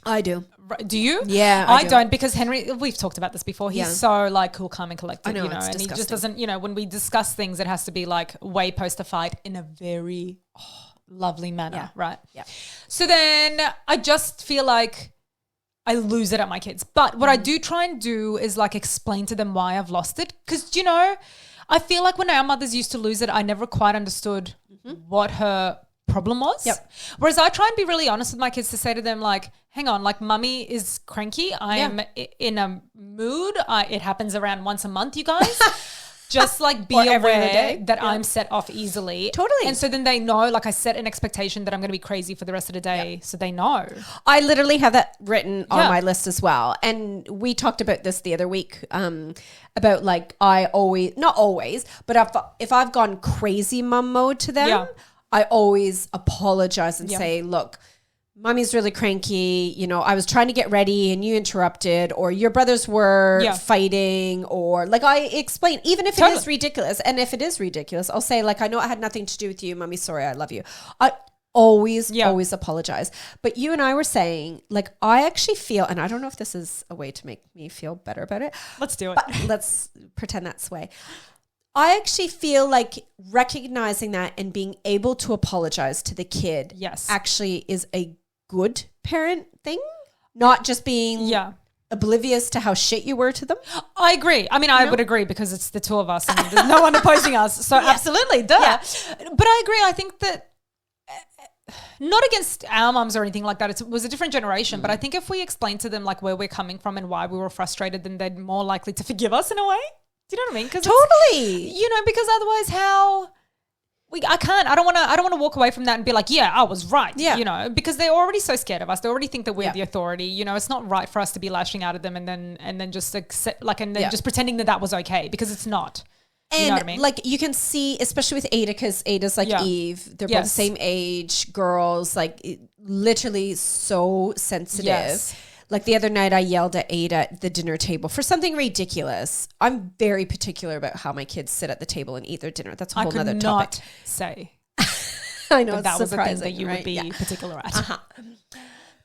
B: I do.
A: Do you?
B: Yeah,
A: I don't because Henry, we've talked about this before. He's so like cool, calm and collected,
B: I know,
A: and
B: disgusting.
A: he just doesn't, when we discuss things, it has to be like way post a fight in a very lovely manner, right?
B: Yeah.
A: So then I just feel like I lose it at my kids. But what I do try and do is like explain to them why I've lost it. Because, you know, I feel like when our mothers used to lose it, I never quite understood what her problem was.
B: Yep.
A: Whereas I try and be really honest with my kids to say to them like, hang on, like mummy is cranky. I am in a mood. It happens around once a month, you guys. Just like be aware that I'm set off easily.
B: Totally.
A: And so then they know, like I set an expectation that I'm going to be crazy for the rest of the day. So they know.
B: I literally have that written on my list as well. And we talked about this the other week about like I always, not always, but if I've gone crazy mum mode to them, I always apologize and say, look, mommy's really cranky. You know, I was trying to get ready and you interrupted, or your brothers were fighting, or like I explain, even if it is ridiculous. And if it is ridiculous, I'll say like, I know it had nothing to do with you. Mommy, sorry. I love you. I always apologize. But you and I were saying like, I actually feel, and I don't know if this is a way to make me feel better about it.
A: Let's do it.
B: But let's pretend that's the way. I actually feel like recognizing that and being able to apologize to the kid actually is a good parent thing, not just being oblivious to how shit you were to them.
A: I agree. I mean, I would agree because it's the two of us and there's no one opposing us. So absolutely, duh. Yeah. But I agree. I think that not against our mums or anything like that. It was a different generation. But I think if we explain to them like where we're coming from and why we were frustrated, then they're more likely to forgive us in a way. Do you know what I mean?
B: Totally.
A: You know, because otherwise I don't want to walk away from that and be like, yeah, I was right. Yeah. You know, because they're already so scared of us. They already think that we're the authority. You know, it's not right for us to be lashing out at them and then just accept, like, and then just pretending that was okay, because it's not.
B: And
A: you know what I mean?
B: Like you can see, especially with Ada, because Ada's like Eve, they're both the same age, girls, like literally so sensitive. Yes. Like the other night I yelled at Ada at the dinner table for something ridiculous. I'm very particular about how my kids sit at the table and eat their dinner. That's a whole nother topic.
A: Not say.
B: I know,
A: that was the thing that you would be particular at.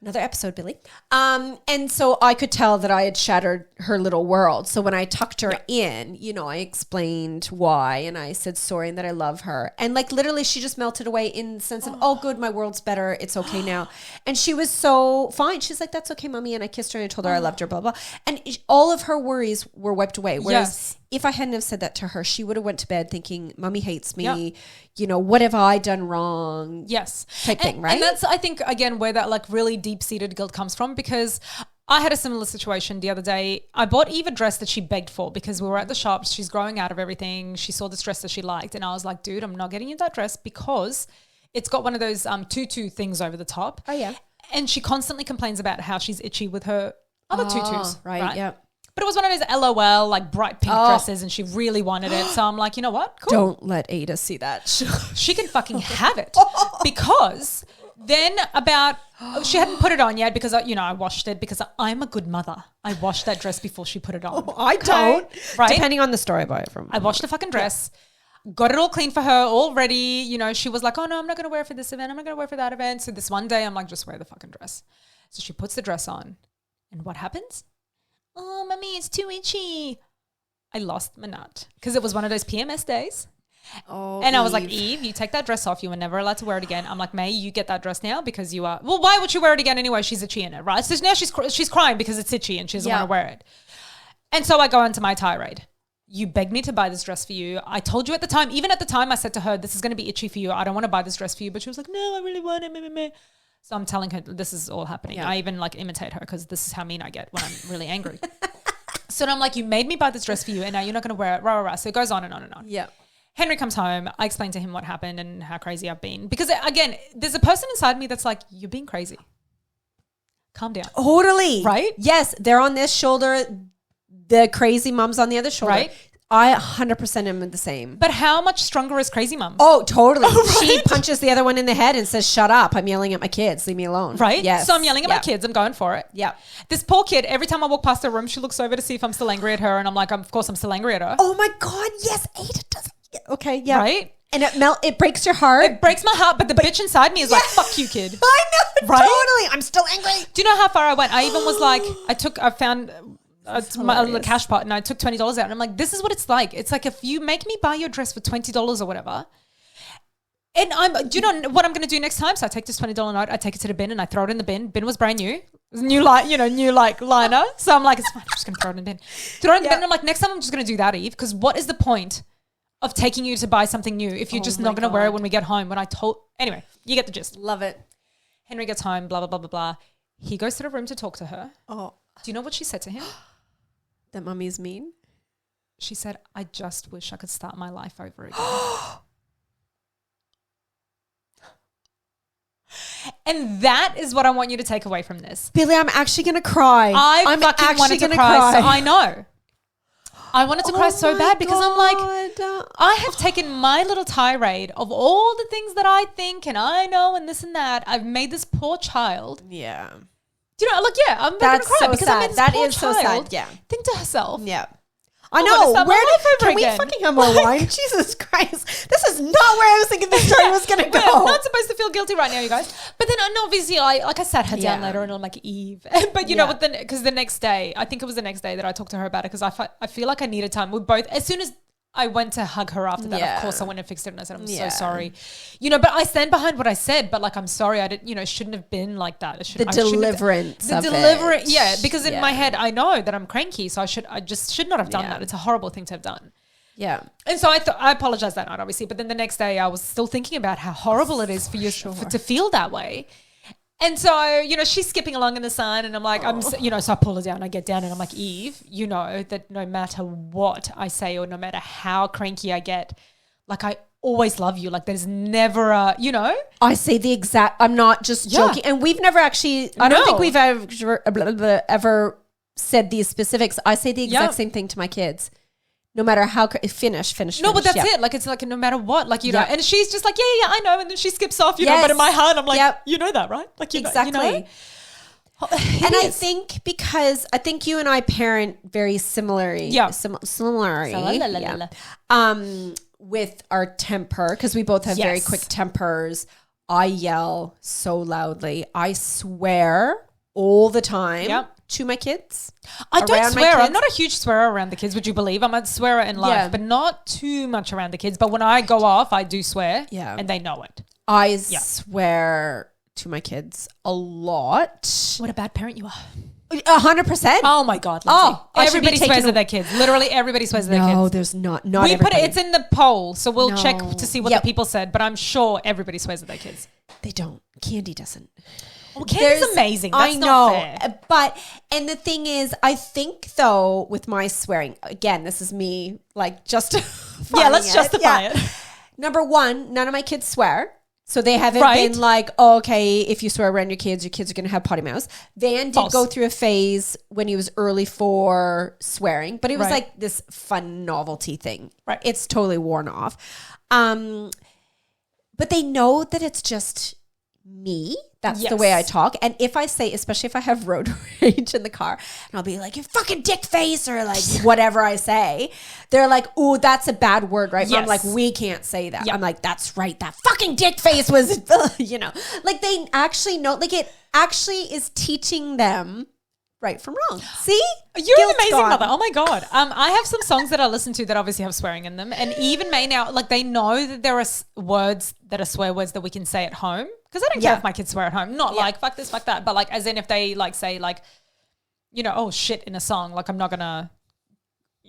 B: Another episode, Billy. And so I could tell that I had shattered her little world. So when I tucked her in, you know, I explained why and I said sorry and that I love her. And like literally she just melted away in the sense of, oh good, my world's better. It's okay now. And she was so fine. She's like, that's okay, mommy. And I kissed her and I told her I loved her, blah, blah. And all of her worries were wiped away. Whereas if I hadn't have said that to her, she would have went to bed thinking, mommy hates me. You know, what have I done wrong?
A: Yes.
B: Type thing, right?
A: And that's, I think, again, where that like really deep-seated guilt comes from, because I had a similar situation the other day. I bought Eve a dress that she begged for because we were at the shops. She's growing out of everything. She saw this dress that she liked. And I was like, dude, I'm not getting you that dress because it's got one of those tutu things over the top.
B: Oh, yeah.
A: And she constantly complains about how she's itchy with her other tutus.
B: Right, yeah.
A: But it was one of those LOL, like bright pink dresses, and she really wanted it. So I'm like, you know what? Cool.
B: Don't let Ada see that.
A: She can fucking have it. Because then she hadn't put it on yet because, I washed it because I'm a good mother. I washed that dress before she put it on.
B: I don't. Right? Depending on the store I buy it from.
A: I washed the fucking dress. Got it all clean for her, all ready. You know, she was like, oh no, I'm not going to wear it for this event. I'm not going to wear it for that event. So this one day I'm like, just wear the fucking dress. So she puts the dress on. And what happens? Oh, mommy, it's too itchy. I lost my nut because it was one of those PMS days.
B: Oh,
A: and I was like, Eve, you take that dress off. You were never allowed to wear it again. I'm like, May, you get that dress now because you are. Well, why would she wear it again anyway? She's itchy in it, right? So now she's crying because it's itchy and she doesn't want to wear it. And so I go into my tirade. You begged me to buy this dress for you. I told you at the time, even at the time, I said to her, this is going to be itchy for you. I don't want to buy this dress for you. But she was like, no, I really want it. Meh, meh, meh. So I'm telling her this is all happening. I even like imitate her because this is how mean I get when I'm really angry. So I'm like, you made me buy this dress for you and now you're not going to wear it. Rah, rah, rah. So it goes on and on and on.
B: Yeah.
A: Henry comes home. I explain to him what happened and how crazy I've been. Because again, there's a person inside me that's like, you're being crazy. Calm down.
B: Totally.
A: Right?
B: Yes. They're on this shoulder. The crazy mom's on the other shoulder. Right? I 100% am the same.
A: But how much stronger is crazy mum?
B: Oh, totally. Oh, right? She punches the other one in the head and says, shut up. I'm yelling at my kids. Leave me alone.
A: Right?
B: Yes.
A: So I'm yelling at my kids. I'm going for it.
B: Yeah.
A: This poor kid, every time I walk past her room, she looks over to see if I'm still angry at her. And I'm like, of course I'm still angry at her.
B: Oh my God. Yes. Ada does. Okay. Yeah.
A: Right?
B: And it breaks your heart.
A: It breaks my heart. But the bitch inside me is like, fuck you, kid.
B: I know. Right? Totally. I'm still angry.
A: Do you know how far I went? I even was like, I found a cash pot and I took $20 out and I'm like, this is what it's like. It's like if you make me buy your dress for $20 or whatever, and do you know what I'm going to do next time? So I take this $20 note, I take it to the bin and I throw it in the bin. Bin was brand new. New liner. So I'm like, it's fine. I'm just going to throw it in the bin. Throw it in the bin. And I'm like, next time I'm just going to do that, Eve. Because what is the point of taking you to buy something new if you're just not going to wear it when we get home? Anyway, you get the gist.
B: Love it.
A: Henry gets home, blah, blah, blah, blah, blah. He goes to the room to talk to her.
B: Oh.
A: Do you know what she said to him?
B: That mummy's mean?
A: She said, I just wish I could start my life over again. And that is what I want you to take away from this.
B: Billy, I'm actually going to cry.
A: I'm fucking wanted to cry. So I know. I wanted to cry so bad because I'm like, I have taken my little tirade of all the things that I think and I know and this and that. I've made this poor child.
B: Yeah.
A: Do you know, like, yeah, I'm going to cry because I made this poor child
B: so sad. Yeah.
A: think to herself.
B: Yeah. I know. Can we
A: again.
B: fucking have more wine? Jesus Christ. This is not where I was thinking the story was going to go.
A: I'm not supposed to feel guilty right now, you guys. But then obviously I sat her down later and I'm like, Eve. But you know what, because the next day, I think it was the next day that I talked to her about it because I feel like I needed time. We both, as soon as I went to hug her after that, of course I went and fixed it and I said, I'm so sorry. You know, but I stand behind what I said, but like, I'm sorry. I didn't, shouldn't have been like that.
B: The deliverance of it.
A: Yeah, because in my head, I know that I'm cranky. So I just should not have done that. It's a horrible thing to have done.
B: Yeah.
A: And so I apologized that night, obviously. But then the next day I was still thinking about how horrible it is for you to feel that way. And so, she's skipping along in the sun and I'm like, so I pull her down, I get down and I'm like, Eve, you know that no matter what I say or no matter how cranky I get, like I always love you. Like there's never
B: I say the exact, I'm not just joking. And we've never actually, I don't think we've ever said these specifics. I say the exact same thing to my kids. No matter how finish.
A: No, but that's it. Like it's like no matter what, like know. And she's just like, yeah, I know. And then she skips off, you know. But in my heart, I'm like, you know that, right? Like
B: exactly.
A: And
B: I think because I think you and I parent very similarly. Yeah. Similarly. With our temper, because we both have very quick tempers. I yell so loudly. I swear all the time to my kids.
A: I don't swear. I'm not a huge swearer around the kids, would you believe? I'm a swearer in life, but not too much around the kids. But when I go off, I do swear and they know it.
B: I swear to my kids a lot.
A: What a bad parent you are.
B: 100%.
A: Oh my God, Lindsay. Everybody swears at their kids. Literally everybody swears at their kids.
B: No, there's not. Not
A: we
B: everybody.
A: put it's in the poll, so we'll check to see what the people said. But I'm sure everybody swears at their kids.
B: They don't. Candy doesn't.
A: Well, Candy's amazing. That's
B: I know.
A: Not fair.
B: But, and the thing is, I think though, with my swearing, again, this is me like justifying
A: let's justify it.
B: Number one, none of my kids swear. So they haven't been like, oh, okay, if you swear around your kids are going to have potty mouths. Van did go through a phase when he was early for swearing, but it was like this fun novelty thing. Right. It's totally worn off. But they know that it's just me. That's the way I talk. And if I say, especially if I have road rage in the car, and I'll be like, you fucking dick face, or like whatever I say, they're like, ooh, that's a bad word, right? I'm like, we can't say that. I'm like, that's right. That fucking dick face was, like they actually know, like it actually is teaching them right from wrong. See?
A: You're an amazing mother. Oh my God. I have some songs that I listen to that obviously have swearing in them. And even May now, like they know that there are words that are swear words that we can say at home. Because I don't care if my kids swear at home. Not like, fuck this, fuck that. But like, as in if they like say like, oh shit in a song, like I'm not going to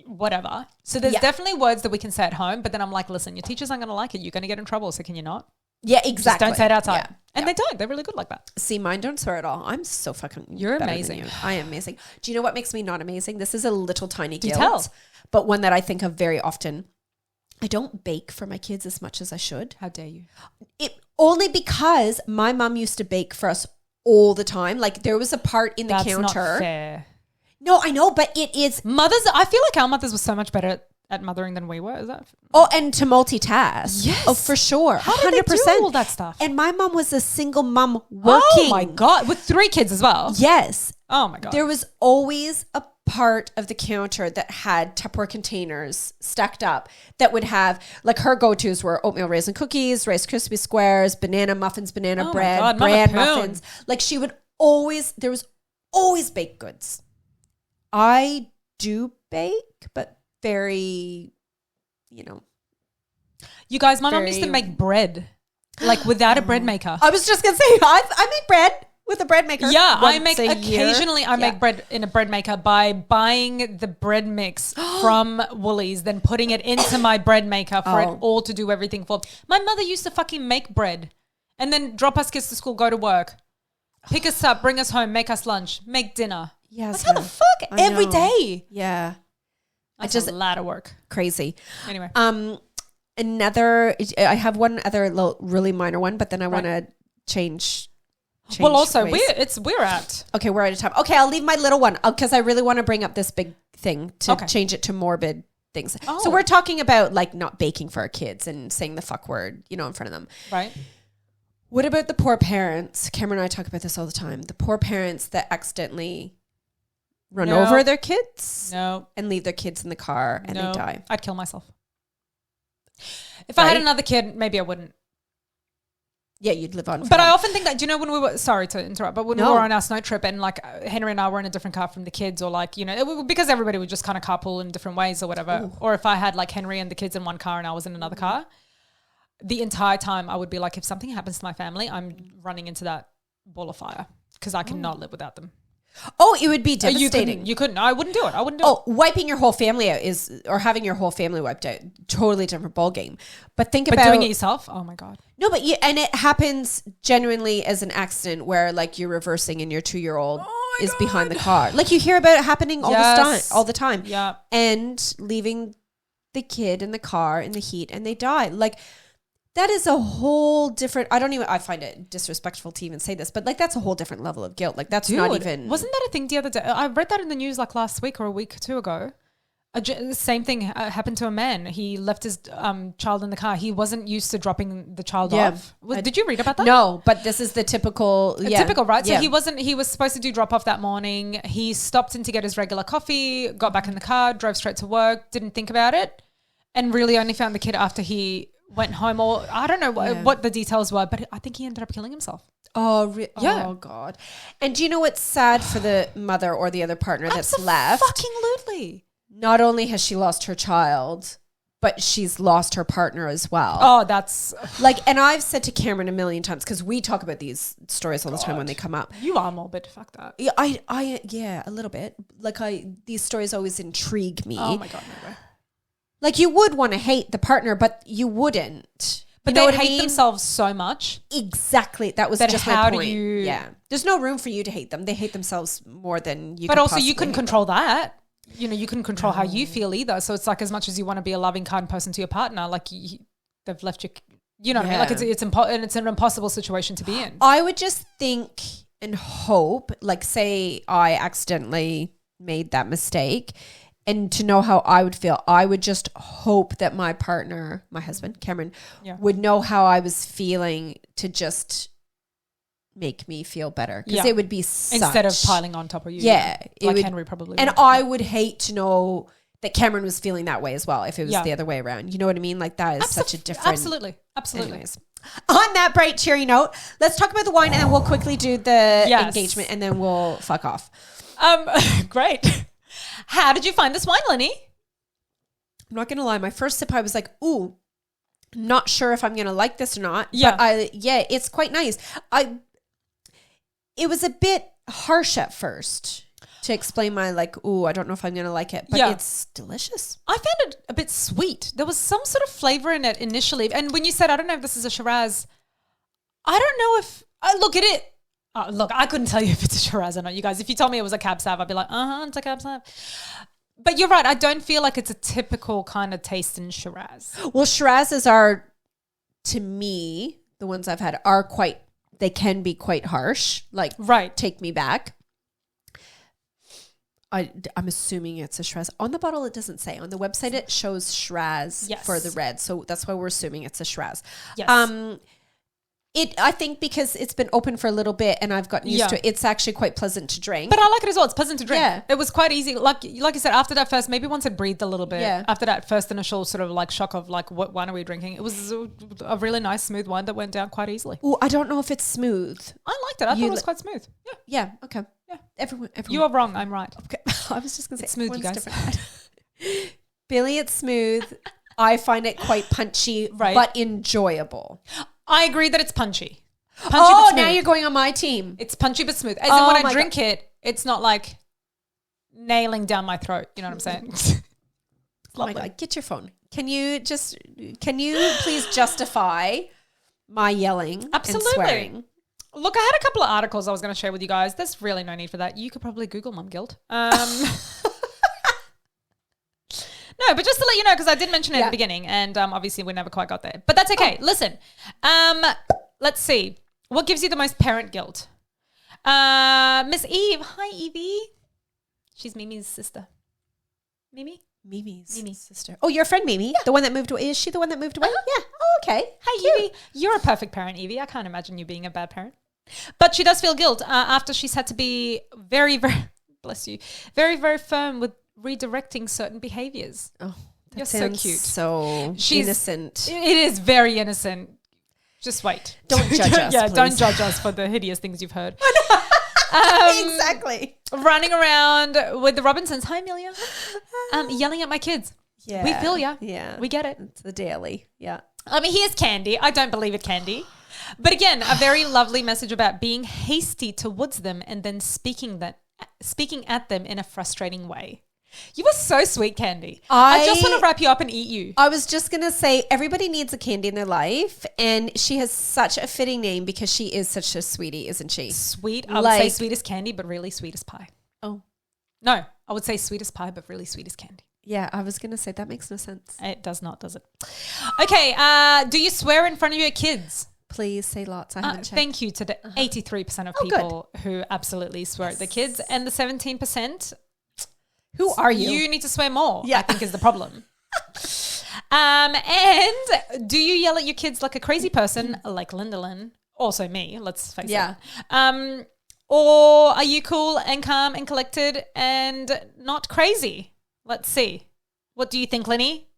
A: whatever. So there's definitely words that we can say at home. But then I'm like, listen, your teachers aren't going to like it. You're going to get in trouble. So can you not?
B: Yeah, exactly.
A: Just don't say it outside. Yeah. And they don't. They're really good like that.
B: See, mine don't swear at all. I'm so fucking
A: You're amazing.
B: I am amazing. Do you know what makes me not amazing? This is a little tiny guilt.
A: Tell.
B: But one that I think of very often. I don't bake for my kids as much as I should.
A: How dare you?
B: Only because my mom used to bake for us all the time. Like there was a part in the counter.
A: That's not fair.
B: No, I know, but it is.
A: Mothers, I feel like our mothers were so much better at mothering than we were. Is that?
B: Oh, and to multitask.
A: Yes.
B: Oh, for sure. 100%.
A: How did they do all that stuff?
B: And my mom was a single mom working.
A: Oh my God. With 3 kids as well.
B: Yes.
A: Oh my God.
B: There was always a part of the counter that had Tupperware containers stacked up that would have, like her go-tos were oatmeal raisin cookies, Rice Krispie Squares, banana muffins, banana bread, bread muffins. Like she would always, there was always baked goods. I do bake, but very,
A: You guys, my mom used to make bread, like without a bread maker.
B: I was just going to say, I made bread with a bread maker.
A: Yeah, I
B: once
A: make
B: a year.
A: occasionally. I make bread in a bread maker by buying the bread mix from Woolies, then putting it into my bread maker for it all to do everything for. My mother used to fucking make bread, and then drop us kids to school, go to work, pick us up, bring us home, make us lunch, make dinner.
B: Yes,
A: Like, how the fuck every day?
B: Yeah,
A: That's just a lot of work.
B: crazy.
A: Anyway,
B: I have one other little, really minor one, but then I want to change.
A: Well, also
B: ways.
A: we're at
B: Okay, we're out of time. Okay, I'll leave my little one because I really want to bring up this big thing to
A: Okay.
B: change it to morbid things.
A: Oh.
B: So we're talking about like not baking for our kids and saying the fuck word, in front of them.
A: right.
B: What about the poor parents? Cameron and I talk about this all the time. The poor parents that accidentally run
A: No.
B: over their kids
A: No,
B: and leave their kids in the car and
A: no,
B: they die.
A: I'd kill myself. If I had
B: Right?
A: another kid, maybe I wouldn't.
B: Yeah, you'd live on.
A: But I often think that, do you know, when we were, sorry to interrupt, but when we
B: No.
A: were on our snow trip and like Henry and I were in a different car from the kids, or like, because everybody would just kind of carpool in different ways or whatever.
B: Ooh.
A: Or if I had like Henry and the kids in one car and I was in another car, the entire time I would be like, if something happens to my family, I'm running into that ball of fire because I cannot live without them.
B: Oh, it would be devastating.
A: You couldn't. I wouldn't do it. I wouldn't do it.
B: Oh, wiping your whole family out or having your whole family wiped out, totally different ball game. But think
A: But
B: about
A: doing it yourself, oh my God.
B: No, but and it happens genuinely as an accident where like you're reversing and your 2-year-old is behind the car. Like you hear about it happening all the time.
A: Yeah.
B: And leaving the kid in the car in the heat and they die. Like that is a whole different, I find it disrespectful to even say this, but like that's a whole different level of guilt. Like that's not even.
A: Wasn't that a thing the other day? I read that in the news like last week or a week or two ago. Same thing happened to a man. He left his child in the car. He wasn't used to dropping the child off. Did you read about that?
B: No, but this is the typical.
A: Typical, right?
B: Yeah.
A: So he was supposed to do drop off that morning. He stopped in to get his regular coffee, got back in the car, drove straight to work, didn't think about it, and really only found the kid after he went home, or I don't know what the details were, but I think he ended up killing himself.
B: Yeah. Oh God. And do you know what's sad for the mother or the other partner that's left?
A: Absolutely.
B: Not only has she lost her child, but she's lost her partner as well.
A: Oh, that's
B: like, and I've said to Cameron a million times, because we talk about these stories all the time when they come up.
A: You are morbid. Fuck that.
B: Yeah, yeah, a little bit. Like these stories always intrigue me.
A: Oh my God, no way.
B: Like you would want to hate the partner, but you wouldn't.
A: But they hate themselves so much.
B: Exactly. That was
A: That
B: just
A: how
B: my
A: do
B: point.
A: you-
B: Yeah. There's no room for you to hate them. They hate themselves more than you
A: But
B: could
A: also, you
B: possibly
A: couldn't
B: hate them.
A: control that. You couldn't control how you feel either. So it's like, as much as you want to be a loving, kind person to your partner, like they've left you. You know what I mean? Like it's an impossible situation to be in.
B: I would just think and hope, like say I accidentally made that mistake, and to know how I would feel, I would just hope that my partner, my husband, Cameron, would know how I was feeling to just make me feel better. Because it would be
A: instead of piling on top of you.
B: Yeah.
A: Like Henry probably
B: And
A: would.
B: I would hate to know that Cameron was feeling that way as well if it was the other way around. You know what I mean? Like that is such a different...
A: Absolutely.
B: Anyways. On that bright, cheery note, let's talk about the wine and then we'll quickly do the engagement and then we'll fuck off.
A: Great. How did you find this wine, Lenny?
B: I'm not going to lie. My first sip, I was like, ooh, not sure if I'm going to like this or not.
A: Yeah.
B: But it's quite nice. It was a bit harsh at first to explain my like, ooh, I don't know if I'm going to like it, but it's delicious.
A: I found it a bit sweet. There was some sort of flavor in it initially. And when you said, I don't know if this is a Shiraz, I don't know if I look at it. Look, I couldn't tell you if it's a Shiraz or not, you guys. If you told me it was a Cab Sav, I'd be like, it's a Cab Sav. But you're right. I don't feel like it's a typical kind of taste in Shiraz.
B: Well, Shirazes are, to me, the ones I've had are they can be quite harsh. Like, take me back. I'm assuming it's a Shiraz. On the bottle, it doesn't say. On the website, it shows Shiraz for the red. So that's why we're assuming it's a Shiraz.
A: Yes.
B: I think because it's been open for a little bit and I've gotten used to it, it's actually quite pleasant to drink.
A: But I like it as well. It's pleasant to drink.
B: Yeah.
A: It was quite easy. Like you said, after that first, maybe once it breathed a little bit, after that first initial sort of like shock of like, what wine are we drinking? It was a really nice, smooth wine that went down quite easily.
B: Oh, I don't know if it's smooth.
A: I liked it. I thought it was quite smooth. Yeah.
B: Yeah. Okay.
A: Yeah.
B: Everyone.
A: You are wrong. I'm right.
B: Okay. I was just going to say
A: it's smooth, you guys.
B: Billy, it's smooth. I find it quite punchy, but enjoyable.
A: I agree that it's punchy. Punchy
B: Oh,
A: but smooth.
B: now you're going on my team.
A: It's punchy but smooth. As in
B: Oh
A: when
B: my
A: I drink it, it's not like nailing down my throat. You know what I'm saying?
B: Oh my God, get your phone. Can you please justify my yelling
A: Absolutely.
B: and swearing?
A: Look, I had a couple of articles I was going to share with you guys. There's really no need for that. You could probably Google mum guilt. No, but just to let you know, because I did mention it at the beginning, and obviously we never quite got there. But that's okay. Listen, let's see. What gives you the most parent guilt? Miss Eve. Hi, Evie. She's Mimi's sister.
B: Mimi's sister. Oh, your friend Mimi? Yeah. The one that moved away? Is she the one that moved away? Yeah. Oh, okay.
A: Hi, Evie. You're a perfect parent, Evie. I can't imagine you being a bad parent. But she does feel guilt after she's had to be very, very, bless you, very, very firm with redirecting certain behaviors.
B: Oh,
A: you're so cute.
B: So
A: She's
B: innocent.
A: It is very innocent. Just wait.
B: Don't judge us.
A: Yeah,
B: please.
A: don't judge us for the hideous things you've heard.
B: Exactly.
A: Running around with the Robinsons. Hi, Amelia. Yelling at my kids.
B: Yeah.
A: We feel ya.
B: Yeah.
A: We get it.
B: It's the daily. Yeah.
A: I mean, here's Candy. I don't believe it, Candy. But again, a very lovely message about being hasty towards them and then speaking at them in a frustrating way. You were so sweet, Candy. I just want to wrap you up and eat you.
B: I was just going to say everybody needs a Candy in their life, and she has such a fitting name because she is such a sweetie, isn't she?
A: Sweet. I would say sweet as candy, but really sweet as pie.
B: Oh.
A: No, I would say sweet as pie, but really sweet as candy.
B: Yeah, I was going to say that makes no sense.
A: It does not, does it? Okay, do you swear in front of your kids?
B: Please say lots. I haven't checked.
A: Thank you to the 83% of people who absolutely swear at their kids, and the 17%.
B: Who are you?
A: You need to swear more,
B: Yeah.
A: I think is the problem. And do you yell at your kids like a crazy person, like Linda Lynn? Also me, let's face it. Or are you cool and calm and collected and not crazy? Let's see. What do you think, Lenny?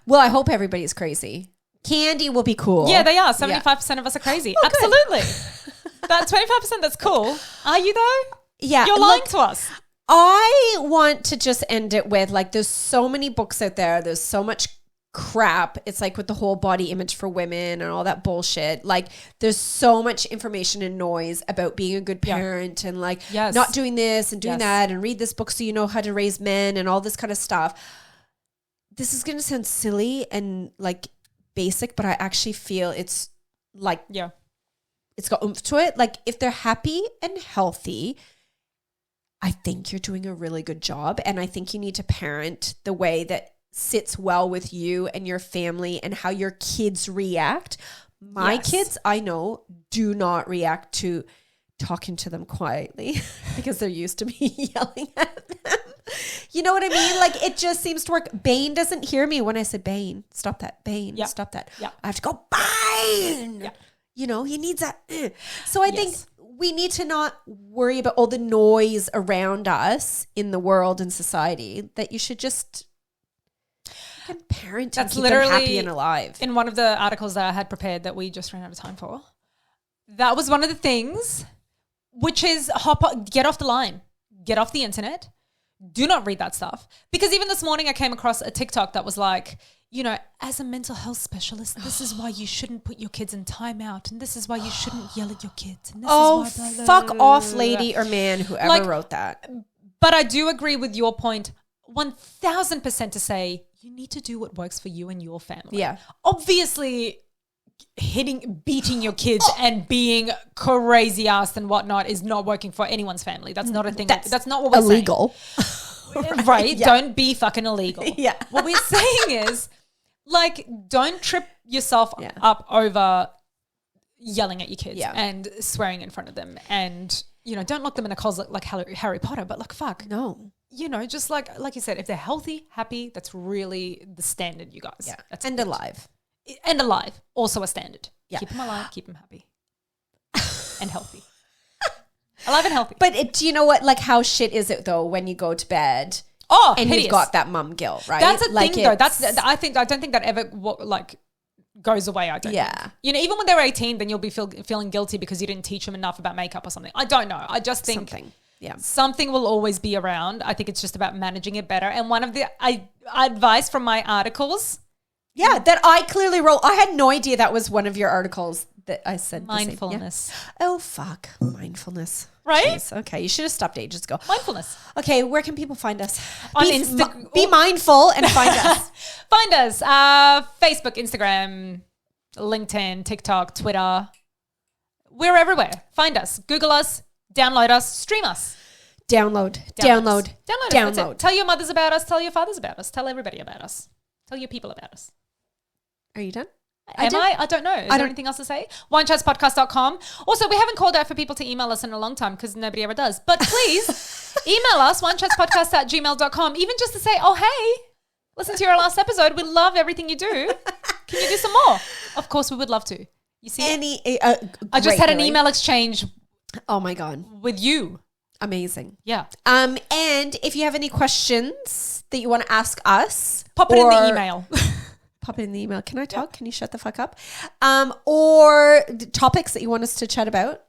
B: Well, I hope everybody's crazy. Candy will be cool.
A: Yeah, they are. 75% of us are crazy.
B: Oh,
A: absolutely. That 25% that's cool. Are you though?
B: Yeah.
A: You're lying to us.
B: I want to just end it with, like, there's so many books out there. There's so much crap. It's like with the whole body image for women and all that bullshit. Like, there's so much information and noise about being a good parent and like not doing this and doing that, and read this book so you know how to raise men and all this kind of stuff. This is going to sound silly and like basic, but I actually feel it's like, it's got oomph to it. Like, if they're happy and healthy, I think you're doing a really good job. And I think you need to parent the way that sits well with you and your family and how your kids react. My kids, I know, do not react to talking to them quietly because they're used to me yelling at them. You know what I mean? Like, it just seems to work. Bane doesn't hear me when I say, Bane, stop that. Bane, stop that. I have to go, Bane. You know, he needs that. So I think we need to not worry about all the noise around us in the world and society, that you should just parent and keep them happy and alive.
A: In one of the articles that I had prepared that we just ran out of time for, that was one of the things, which is get off the line, get off the internet. Do not read that stuff. Because even this morning I came across a TikTok that was like, you know, as a mental health specialist, this is why you shouldn't put your kids in timeout, and this is why you shouldn't yell at your kids. And this is why
B: fuck off, lady or man, whoever wrote that.
A: But I do agree with your point 1000% to say you need to do what works for you and your family. Yeah. Obviously, beating your kids and being crazy ass and whatnot is not working for anyone's family. That's not a thing. That's not what we're
B: illegal.
A: Saying. Right? Yeah. Don't be fucking illegal.
B: Yeah.
A: What we're saying is, like, don't trip yourself up over yelling at your kids and swearing in front of them, and, you know, don't lock them in a closet like Harry Potter, but like, fuck.
B: No.
A: You know, just like you said, if they're healthy, happy, that's really the standard, you guys.
B: Yeah.
A: That's
B: and alive.
A: And alive, also a standard.
B: Yeah.
A: Keep them alive, keep them happy and healthy. Alive and healthy.
B: But do you know what? Like, how shit is it though when you go to bed?
A: Oh,
B: and
A: hideous.
B: You've got that mum guilt, right?
A: That's a thing though. I don't think that ever goes away. I don't.
B: Yeah.
A: Think. You know, even when they're 18, then you'll be feeling guilty because you didn't teach them enough about makeup or something. I don't know. I just think something will always be around. I think it's just about managing it better. And one of the advice from my articles.
B: Yeah, that I clearly wrote. I had no idea that was one of your articles that I said the same.
A: Mindfulness.
B: Yeah. Oh, fuck. Mindfulness.
A: Right?
B: Jeez. Okay. You should have stopped ages ago.
A: Mindfulness.
B: Okay. Where can people find us?
A: On
B: be,
A: Instagram.
B: Be mindful and find us.
A: Find us. Facebook, Instagram, LinkedIn, TikTok, Twitter. We're everywhere. Find us. Google us. Download us. Stream us.
B: Download.
A: Download. That's it. Tell your mothers about us. Tell your fathers about us. Tell everybody about us. Tell your people about us.
B: Are you done?
A: I don't know. Is there anything else to say? Winechatspodcast.com. Also, we haven't called out for people to email us in a long time because nobody ever does. But please email us, winechatspodcast@gmail.com, even just to say, oh, hey, listen to your last episode. We love everything you do. Can you do some more? Of course, we would love to. You see? I just had an email exchange.
B: Oh, my God.
A: With you.
B: Amazing.
A: Yeah.
B: And if you have any questions that you want to ask us,
A: pop it in the email.
B: Pop it in the email. Can I talk? Yep. Can you shut the fuck up? Or topics that you want us to chat about,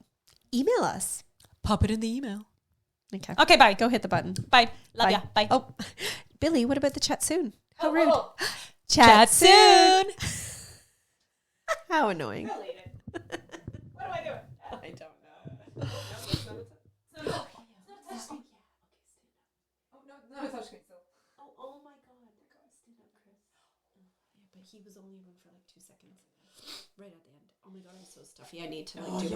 B: email us.
A: Pop it in the email.
B: Okay, bye. Go hit the button.
A: Bye. Love ya. Bye.
B: Oh, Billy, what about the chat soon? How rude.
A: Chat soon.
B: How annoying.
A: What am I doing?
B: I don't know. Oh my God. Stand up, Chris. Yeah, but he was only in for like 2 seconds. Right at the end. Oh my God, I'm so stuffy. I need to do